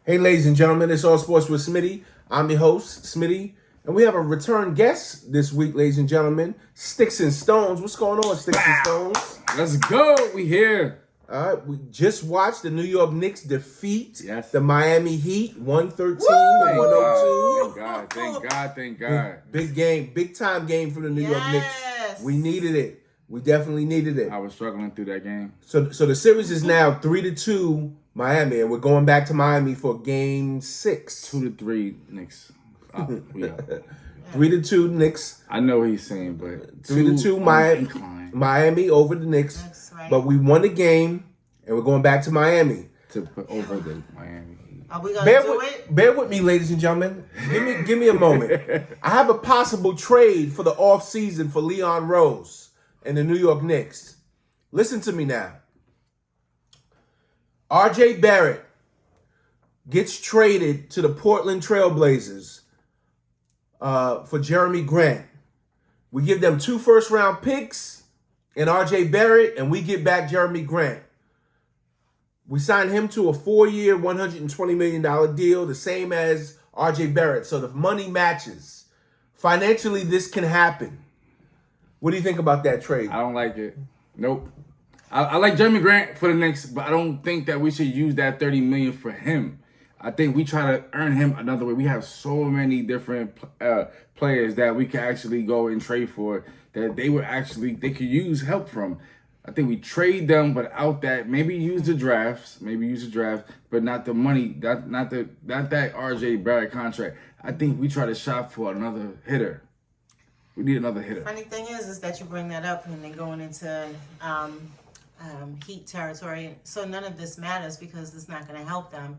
Hey, ladies and gentlemen, it's All Sports with Smitty. I'm your host, Smitty, and we have a return guest this week, ladies and gentlemen. Sticks and Stones. What's going on, Sticks and Stones? Let's go. We here. All right, we just watched the New York Knicks defeat the Yes. Miami Heat 113 to Thank 102. God. Thank God. Big game, big time game for the New York Knicks. Yes. We needed it. We definitely needed it. I was struggling through that game. So the series is now 3-2 Miami, and we're going back to Miami for Game 6. 2-3 Knicks. We up. 3-2 Knicks. I know what he's saying, but 3-2 Miami over the Knicks. That's right. But we won the game, and we're going back to Miami. to put over the Miami Heat. Are we gonna do it? Bear with me, ladies and gentlemen. Give me a moment. I have a possible trade for the offseason for Leon Rose and the New York Knicks. Listen to me now. RJ Barrett gets traded to the Portland Trailblazers for Jeremy Grant. We give them 2 first-round picks and RJ Barrett, and we get back Jeremy Grant. We signed him to a 4-year, $120 million deal, the same as RJ Barrett. So the money matches. Financially, this can happen. What do you think about that trade? I don't like it. Nope. I like Jeremy Grant for the Knicks, but I don't think that we should use that $30 million for him. I think we try to earn him another way. We have so many different players that we can actually go and trade for that they could use help from. I think we trade them, but out that maybe use the drafts, but not the money, not that RJ Barrett contract. I think we try to shop for another hitter. We need another hitter. Funny thing is that you bring that up and then going into Heat territory. So none of this matters because it's not going to help them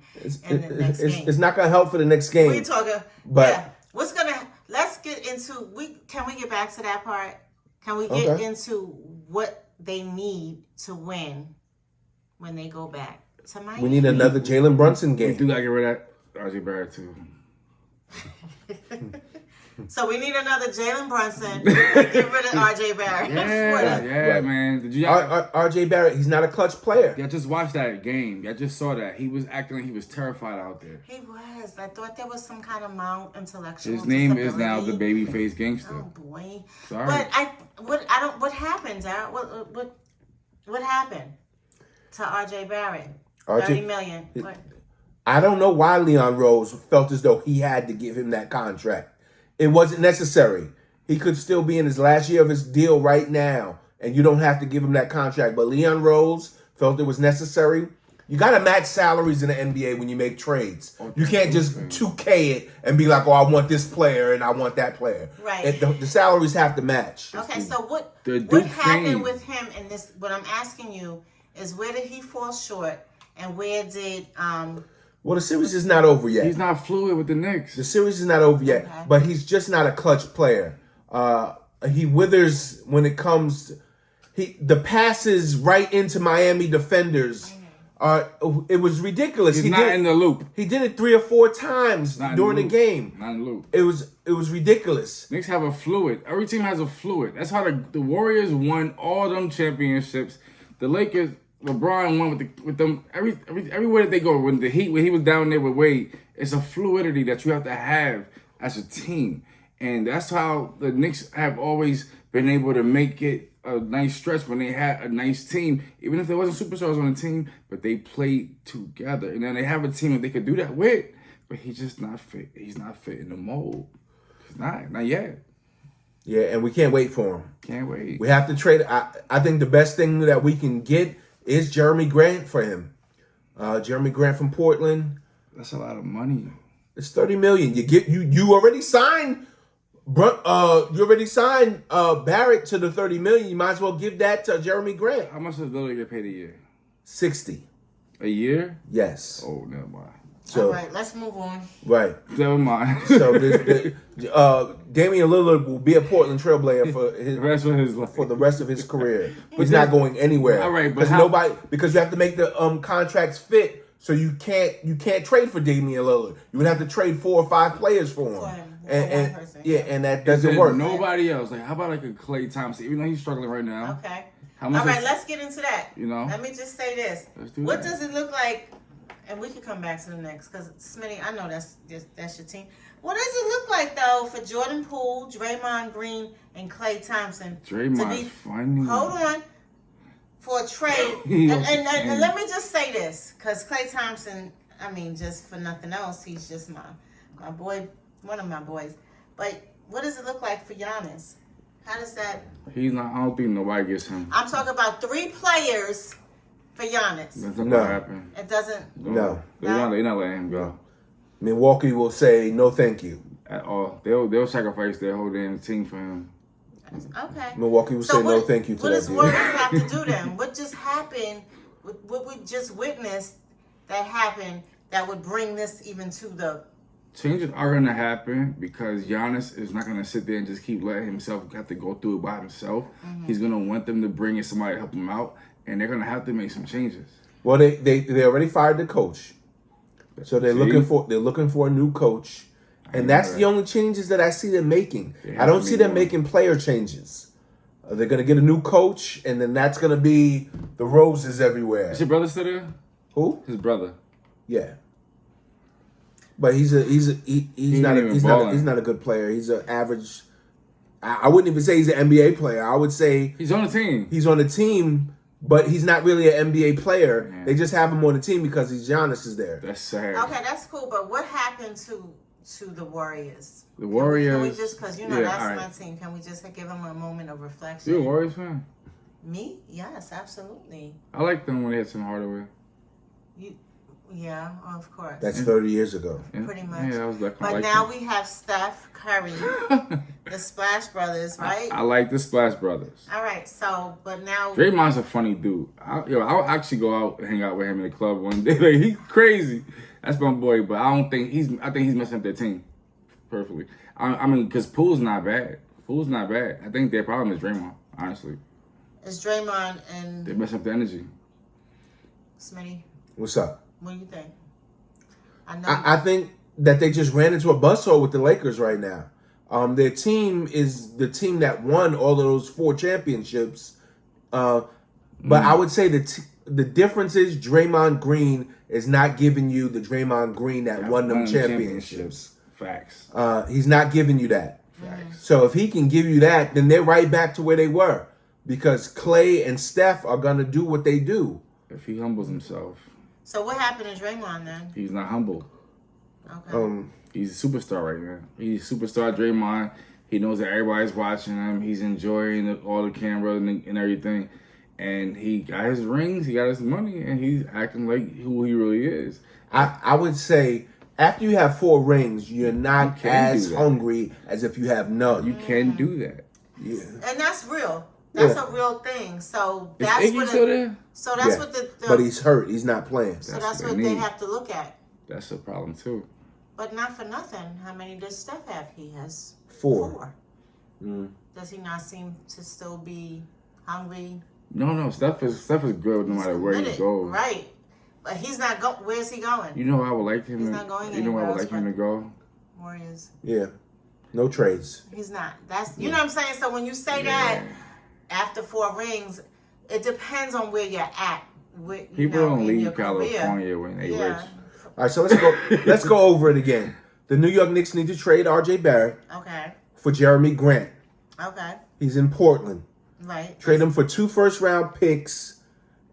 in the next game. It's not going to help for the next game. We talking, but what's gonna? Let's get into. Can we get back to that part? Can we get into what they need to win when they go back to Miami? we need another Jalen Brunson We game. do gotta get rid of that RJ Barrett too. So we need another Jalen Brunson. Get rid of RJ Barrett. Yeah, man. Did you RJ Barrett, he's not a clutch player. y'all just watched that game? Y'all just saw that he was acting like he was terrified out there. He was. I thought there was some kind of mild intellectual. His name is now the disability. babyface gangster. Oh boy. Sorry. But what happened, Dad? What happened to RJ Barrett? $30 million. What? I don't know why Leon Rose felt as though he had to give him that contract. It wasn't necessary. He could still be in his last year of his deal right now, and you don't have to give him that contract. But Leon Rose felt it was necessary. You got to match salaries in the NBA when you make trades. You can't just 2K it and be like, oh, I want this player and I want that player. Right. The salaries have to match. Okay, so what Duke happened Fame. with him in this? What I'm asking you is where did he fall short, and where did Well, the series is not over yet. He's not fluid with the Knicks. The series is not over yet, Okay. but he's just not a clutch player. He withers when it comes. The passes right into Miami defenders it was ridiculous. He's not in the loop. He did it 3 or 4 times Not in during the loop. game. Not in the loop. It was ridiculous. Knicks have a fluid. Every team has a fluid. That's how the Warriors won all them championships. The Lakers, LeBron won with them everywhere that they go. When he was down there with Wade, it's a fluidity that you have to have as a team, and that's how the Knicks have always been able to make it a nice stretch when they had a nice team, even if there wasn't superstars on the team, but they played together, and then they have a team that they could do that with. But he's just not fit. He's not fit in the mold. He's not yet. Yeah, and we can't wait for him. Can't wait. We have to trade. I think the best thing that we can get is Jeremy Grant for him. Jeremy Grant from Portland. That's a lot of money. It's $30 million. You already signed. You already signed Barrett to the $30 million. You might as well give that to Jeremy Grant. How much does Lillard get paid a year? 60. A year? Yes. Oh, never mind. So all right, let's move on. right. Never mind. So Damian Lillard will be a Portland Trailblazer the rest of his life. for the rest of his career. He's not going anywhere. All right, but because how- because you have to make the contracts fit. So you can't trade for Damian Lillard. You would have to trade 4 or 5 players for him. For him, for And one person. and that There's doesn't work. nobody else. Like, how about like a Klay Thompson? Even though he's struggling right now. Okay. How All much right, is- let's get into that. You know? Let me just say this. Let's do What that. does it look like and we could come back to the Knicks because Smitty, I know that's your team. What does it look like though for Jordan Poole, Draymond Green, and Klay Thompson? Draymond's funny. Hold on. For a trade, and let me just say this, because Klay Thompson, I mean, just for nothing else, he's just my boy, one of my boys. But what does it look like for Giannis? How does that? He's not. I don't think nobody gets him. I'm talking about 3 players for Giannis. That's not gonna happen. It doesn't. No. They're not letting him go Milwaukee will say no, thank you. at all. They'll sacrifice their whole damn team for him. Okay. Milwaukee will say no, thank you to what that does deal. Warriors have to do then? What just happened? What we just witnessed that happened that would bring this even to the. Changes are gonna happen because Giannis is not gonna sit there and just keep letting himself have to go through it by himself. Mm-hmm. He's gonna want them to bring in somebody to help him out, and they're gonna have to make some changes. Well, they already fired the coach, so they're looking for a new coach, and that's the only changes that I see them making. I don't see them making player changes. They're gonna get a new coach, and then that's gonna be the roses everywhere. Is your brother still there? Who? His brother. Yeah. But he's not a good player. He's an average. I wouldn't even say he's an NBA player. I would say He's on the team. he's on the team, but he's not really an NBA player. Yeah. They just have him on the team because Giannis is there. That's sad. Okay, that's cool. But what happened to the Warriors? The Warriors. Can we just, because you know that's all right. my team. Can we just give them a moment of reflection? You a Warriors fan? Me? Yes, absolutely. I like them when they had Tim Hardaway. Yeah, of course. That's 30 years ago. Yeah. Pretty much. Yeah, I was like, But now we have Steph Curry, the Splash Brothers, right? I like the Splash Brothers. All right, so, but now. Draymond's a funny dude. I'll actually go out and hang out with him in the club one day. Like, he's crazy. That's my boy, but I think he's messing up their team perfectly. I mean, because Poole's not bad. I think their problem is Draymond, honestly. It's Draymond They and mess up the energy. Smitty. What's up? What do you think? I know. I think that they just ran into a buzzsaw with the Lakers right now. Their team is the team that won all of those 4 championships. But I would say the difference is Draymond Green is not giving you the Draymond Green that won them championships. Facts. He's not giving you that. Facts. So if he can give you that, then they're right back to where they were. Because Klay and Steph are going to do what they do. If he humbles himself. So what happened to Draymond then? He's not humble. Okay. He's a superstar right now. He's superstar Draymond. He knows that everybody's watching him. He's enjoying all the camera and everything. And he got his rings, he got his money, and he's acting like who he really is. I would say after you have 4 rings, you're not as do that. hungry as if you have none. You can do that. Yeah. And that's real. That's a real thing. So Is that's Iggy what. still there? So that's Yeah. what the. But he's hurt. He's not playing. So that's what what they they need. have to look at. That's a problem too. But not for nothing. How many does Steph have? He has 4. 4. Does he not seem to still be hungry? No. Steph is good no matter where he Committed, goes. Right. But he's not going. Where's he going? You know I would like him. He's not going You know where I would anywhere like him to go. Warriors. Yeah. No trades. He's not. That's you know what I'm saying. So when you say that after 4 rings, it depends on where you're at. People don't in leave your career. California when they rich. All right, so let's go over it again. The New York Knicks need to trade R.J. Barrett Okay. for Jeremy Grant. Okay. He's in Portland. Right. Trade him for 2 first-round picks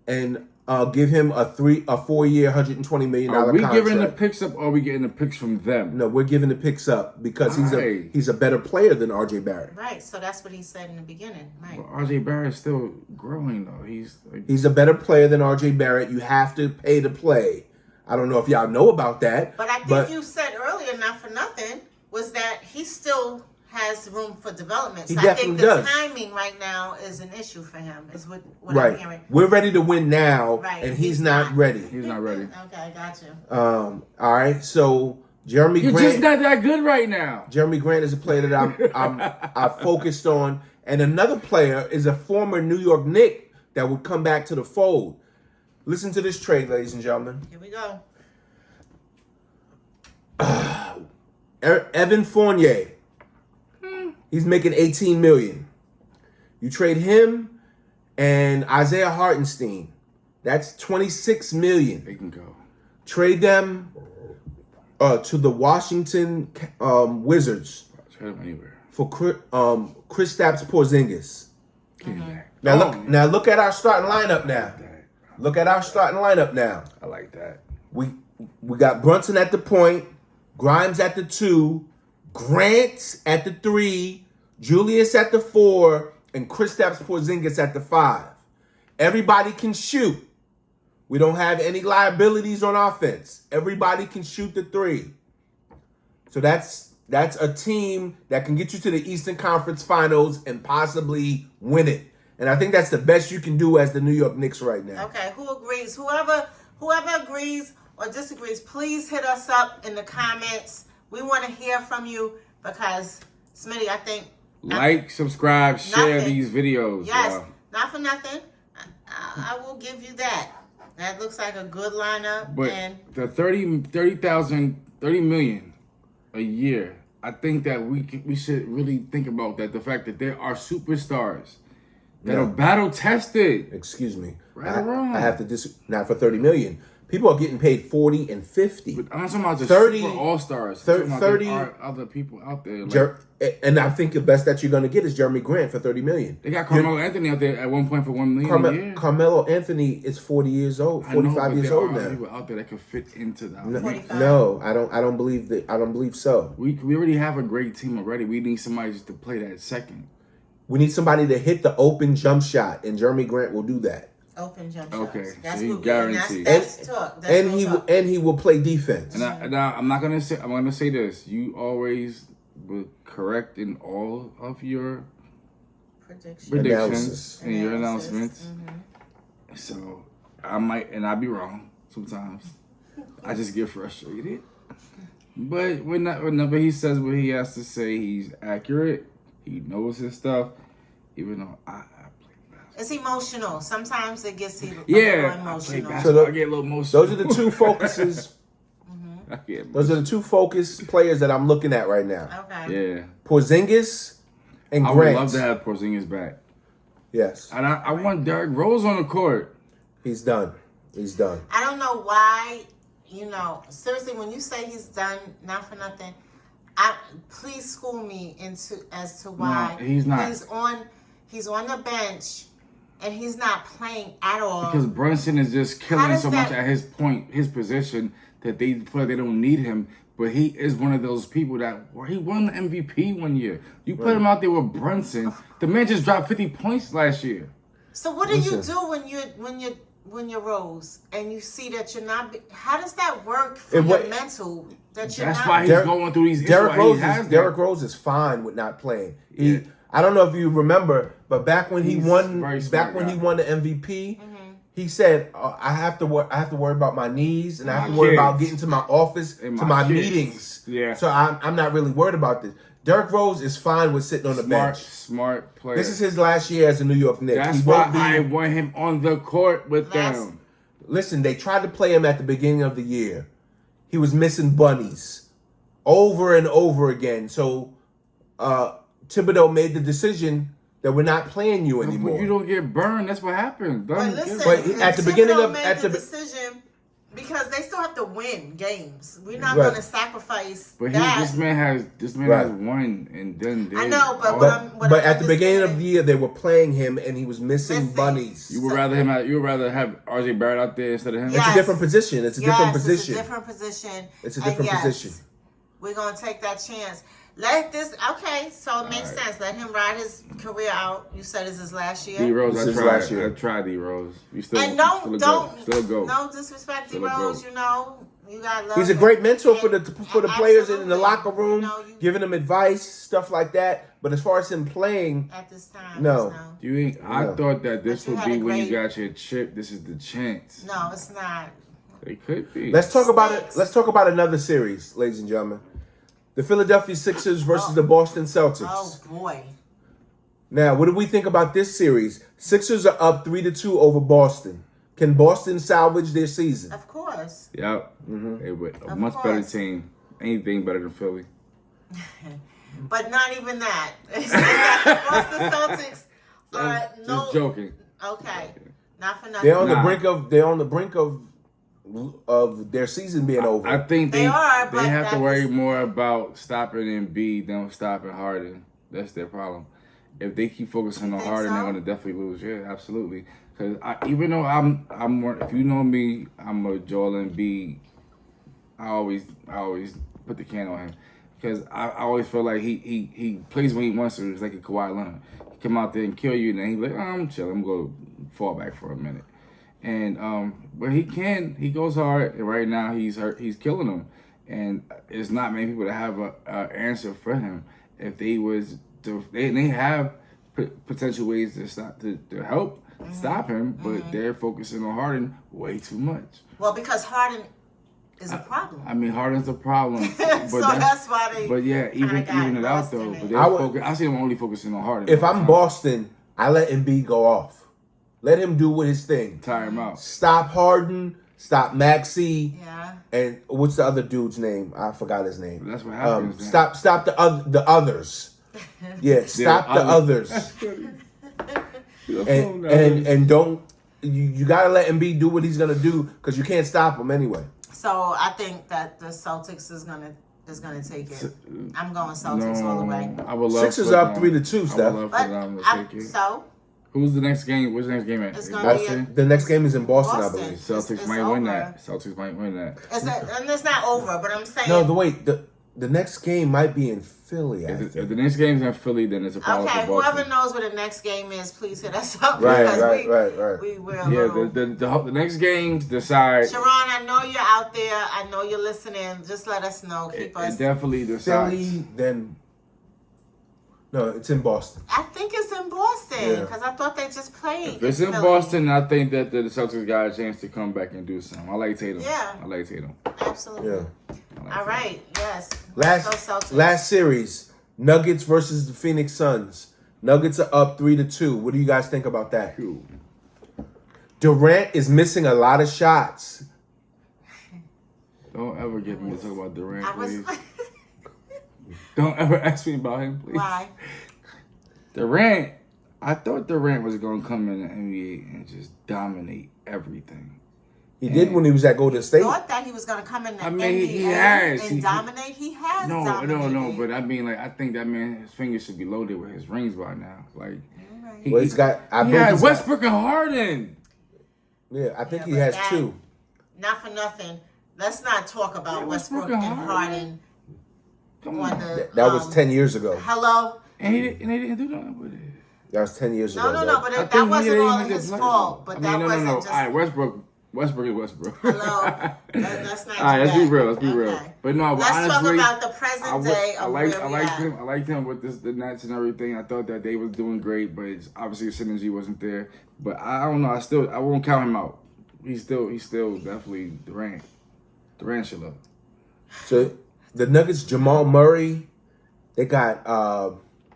and give him a 4-year, $120 million Are we contract. giving the picks up or are we getting the picks from them? No, we're giving the picks up because Right. he's a better player than R.J. Barrett. Right. So that's what he said in the beginning. Right. But RJ Barrett's still growing though. He's like, He's a better player than R.J. Barrett. You have to pay to play. I don't know if y'all know about that. But I think you said earlier, not for nothing, was that he still has room for development. He So I think definitely the does. timing right now is an issue for him, is what I'm Right. hearing. We're ready to win now, Right. and he's not ready. he's not ready. Okay, I got you. All right, so Jeremy You're Grant. just not that good right now. Jeremy Grant is a player that I'm focused on, and another player is a former New York Knick that would come back to the fold. Listen to this trade, ladies and gentlemen. Here we go. Evan Fournier. He's making $18 million. You trade him and Isaiah Hartenstein. That's $26 million. They can go. Trade them to the Washington Wizards Trade him anywhere. for Kristaps Porzingis. Get him back. Now look at our starting lineup now. Look at our starting lineup now. I like that. We got Brunson at the point, Grimes at the 2, Grant at the 3, Julius at the 4, and Kristaps Porzingis at the 5. Everybody can shoot. We don't have any liabilities on offense. Everybody can shoot the 3. So that's a team that can get you to the Eastern Conference Finals and possibly win it. And I think that's the best you can do as the New York Knicks right now. Okay, who agrees? Whoever agrees or disagrees, please hit us up in the comments. We want to hear from you because, Smitty, I think... Like, subscribe, share Nothing. these videos. Yes, y'all. not for nothing. I will give you that. That looks like a good lineup. But and the 30 million a year, I think that we should really think about that. The fact that there are superstars that are battle tested. Excuse me. Right or wrong? I have to not for 30 million. People are getting paid 40 and 50. But I'm not talking about the 30 super all-stars. 30 there are other people out there. Like, And I think the best that you're going to get is Jeremy Grant for 30 million. they got Carmelo Anthony out there at one point for $1 million a year. Carmelo Anthony is 40 years old, 45 years old there are now. people out there that could fit into that. No, I don't believe that. I don't believe so. We already have a great team already. We need somebody just to play that second. We need somebody to hit the open jump shot, and Jeremy Grant will do that. open jump shots. Okay, That's so he what guarantees. That's talk. That's And real talk. he will play defense. And I'm gonna say this. You always were correct in all of your predictions Analysis. and your Analysis. announcements. So I might, and I'll be wrong sometimes. I just get frustrated. But whenever he says what he has to say, he's accurate. He knows his stuff. Even though I play basketball. It's emotional. Sometimes it gets a little Yeah, I play emotional. basketball. I get a little emotional. Those are the two focuses. I get Those are the two focus players that I'm looking at right now. Okay. yeah. Porzingis and I Grant. would love to have Porzingis back. Yes, And I want Derrick Rose on the court. he's done. He's done. I don't know why, seriously, when you say he's done, not for nothing, please school me as to why No, he's not. He's on the bench and he's not playing at all. Because Brunson is just How killing does so much that- at his position that they feel like they don't need him. But he is one of those people he won the MVP one year. You put him out there with Brunson. The man just dropped 50 points last year. So what do you Listen. do when you're Rose and you see that you're not? How does that work for It wa- your mental? That you're That's not. why he's Derrick- going through these issues. Derrick why he Rose has is them. Derrick Rose is fine with not playing. Yeah. I don't know if you remember, but back when he He's won, very smart back when guy. he won the MVP, he said, "I have to worry about my knees, and I have to worry kids. about getting to my office, And to my my kids. meetings. Yeah. So I'm not really worried about this. Derrick Rose is fine with sitting on the bench. Smart player. This is his last year as a New York Knick. That's He why won't be- I want him on the court with Last- them. Listen, they tried to play him at the beginning of the year. He was missing bunnies over and over again. So Thibodeau made the decision that we're not playing you anymore. But you don't get burned. That's what happens. But listen, But at the beginning Thibodeau of- made at the the- decision because they still have to win games. We're not Right. going to sacrifice But that. this man has Right. won and done. I know, but But, what I'm at the beginning of the understanding- year, they were playing him, and he was missing Listen. bunnies. you would rather have RJ Barrett out there instead of him. It's Yes. a different position. It's a different Yes, position. It's a different position. It's a And different yes, position. We're going to take that chance. Okay, so it makes sense. Let him ride his career out. You said it's his last year. D Rose, This I is tried. last year. I tried D Rose. You still And still a go. no disrespect to Still a Rose. goat. You got love. He's a him. great mentor for the players in the Absolutely. locker room, You giving them advice, stuff like that. But as far as him playing, at this time. No. I No. thought that this But you would had be a when you great- got your chip. This is the chance. No, it's not. It could be. let's talk about it. Six. Let's talk about another series, ladies and gentlemen. The Philadelphia Sixers versus the Boston Celtics. Oh boy. Now, what do we think about this series? Sixers are up 3-2 over Boston. Can Boston salvage their season? Of course. Yep. They were a Of much better course. team. Anything better than Philly. But not even that. The Boston Celtics are Just joking. Okay. Not for nothing. They're on Nah. the brink of of their season being over. I think They are, they but have to that worry is- more about stopping Embiid than stopping Harden. That's their problem. If they keep focusing on think Harden, so? they're gonna definitely lose. Yeah, absolutely. Because even though I'm more, if you know me, I'm a Joel Embiid. I always put the can on him because I always feel like he plays when he wants to. It's like a Kawhi Leonard. He come out there and kill you, and then he's like, I'm chill. I'm gonna go fall back for a minute. And but he goes hard. And right now he's hurt. He's killing them, and it's not many people that have a answer for him. If they was to, they have potential ways to stop to help stop him, but they're focusing on Harden way too much. Well, because Harden is a problem. I mean, Harden's a problem. But So that's why they. But yeah, even it out though. But I see them only focusing on Harden. If I'm Boston, I let Embiid go off. Let him do his thing. tire him out. Stop Harden. Stop Maxey. Yeah. And what's the other dude's name? I forgot his name. That's what happens. then. Stop the others. Yeah, stop the others. and don't you gotta let Embiid do what he's gonna do because you can't stop him anyway. So I think that the Celtics is gonna take it. I'm going Celtics all the way. I would love Sixers for up them. 3-2, I would Steph. love for But them to take it. so Who's the next game? What's the next game at? It's In gonna be Boston? The next game is in Boston, I Boston. believe. Celtics It's might win over. that. Celtics might win that. and it's not over, but I'm saying. No, the next game might be in Philly. I If think. the next game's in Philly, then it's a problem Okay, for Boston. whoever knows what the next game is, please hit us up. Right, because right. We will. Yeah, the next game decide. Sharon, I know you're out there. I know you're listening. Just let us know. Keep us. It definitely decides. Philly, then no, it's in Boston. I think it's in Boston Yeah. because I thought they just played. If it's in Philly. Boston, I think that the Celtics got a chance to come back and do something. I like Tatum. Yeah. I like Tatum. Absolutely. Yeah. I like All Tatum. right. Yes. Let's go Celtics. Last series, Nuggets versus the Phoenix Suns. Nuggets are up 3-2. What do you guys think about that? Cool. Durant is missing a lot of shots. Don't ever get me to talk about Durant, I was. please. Don't ever ask me about him, please. Why? Durant, I thought Durant was going to come in the NBA and just dominate everything. He did when he was at Golden State. Thought that he was going to come in the I mean, NBA he has. and dominate. He has. No, dominated. but I mean, like, I think that man, his fingers should be loaded with his rings by now. Like, Right. Well, he's got. I he bet had he's got- Westbrook and Harden. Yeah, I think Yeah, he but has that- two. Not for nothing. Let's not talk about Yeah, Westbrook Westbrook and and Harden Come on on. the. That was 10 years ago. Hello. And they didn't do nothing with it. That was 10 years No, ago. no, though. no. But I that think wasn't he all didn't his play. fault. But I that mean, wasn't no. just. All right, Westbrook is Westbrook. Hello. Let's not. All right, do let's be that. real. Let's be Okay. real. But no, but Let's honestly, talk about the present day of where we at. I liked him with the Nets and everything. I thought that they was doing great, but obviously the synergy wasn't there. But I don't know. I won't count him out. He's still definitely Durant. Durant should love. So the Nuggets, Jamal Murray, they got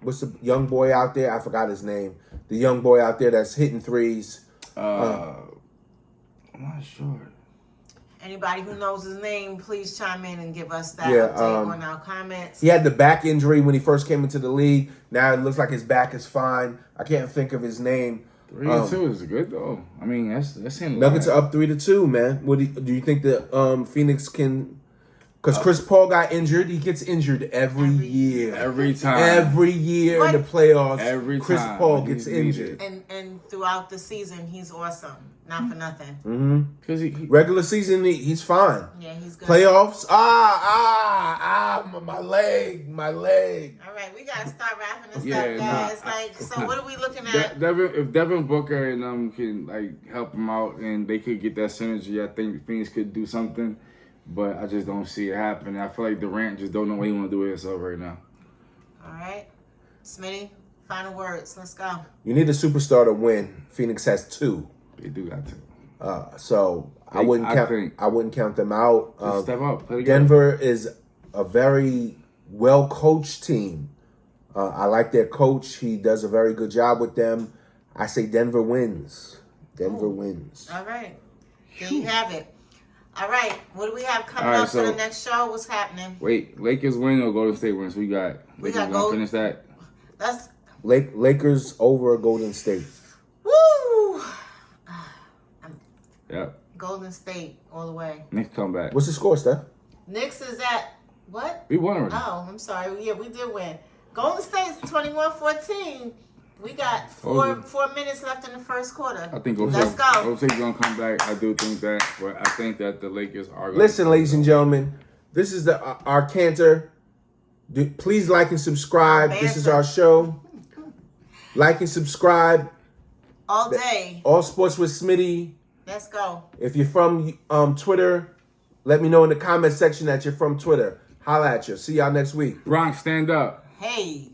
what's the young boy out there? I forgot his name. The young boy out there that's hitting threes. I'm not sure. Anybody who knows his name, please chime in and give us that Yeah, update on our comments. He had the back injury when he first came into the league. Now it looks like his back is fine. I can't think of his name. 3-2 is good though. I mean, that's in Nuggets line. are up 3-2, man. What do you think that Phoenix can? Because Chris Paul got injured. He gets injured every year. Every time. Every year in the playoffs, Every Chris time Paul he's gets needed. injured. And throughout the season, he's awesome. Not for nothing. Hmm. Because he Regular season, he's fine. Yeah, he's good. Playoffs, my leg. All right, we gotta start wrapping this Yeah, up, guys. nah, Like, so what are we looking at? If Devin Booker and can like help him out and they could get that synergy, I think Phoenix could do something. But I just don't see it happening. I feel like Durant just don't know what he want to do with himself right now. All right, Smitty, final words. Let's go. You need a superstar to win. Phoenix has two, They do got to. so I They- wouldn't I count. think- I wouldn't count them out. Just step up. Play together. Denver is a very well coached team. I like their coach. He does a very good job with them. I say Denver wins. Denver wins. All right, there you have it. All right, what do we have coming All right, up for so- the next show? What's happening? Wait, Lakers win or Golden State wins? We got. We Lakers got gonna Gold- finish that. Let's. Lakers over Golden State. Woo! Yep. Golden State all the way. Knicks come back. What's the score, Steph? Knicks is at what? We won already. Oh, I'm sorry. Yeah, we did win. Golden State's 21-14. We got four minutes left in the first quarter. I think Let's go. Golden State's gonna come back. I do think that, but I think that the Lakers are. Gonna Listen, ladies and gentlemen, this is our canter. Please like and subscribe. This is our show. Like and subscribe. All day. All Sports with Smitty. Let's go. If you're from Twitter, let me know in the comment section that you're from Twitter. Holla at you. See y'all next week. Bronx, stand up. Hey.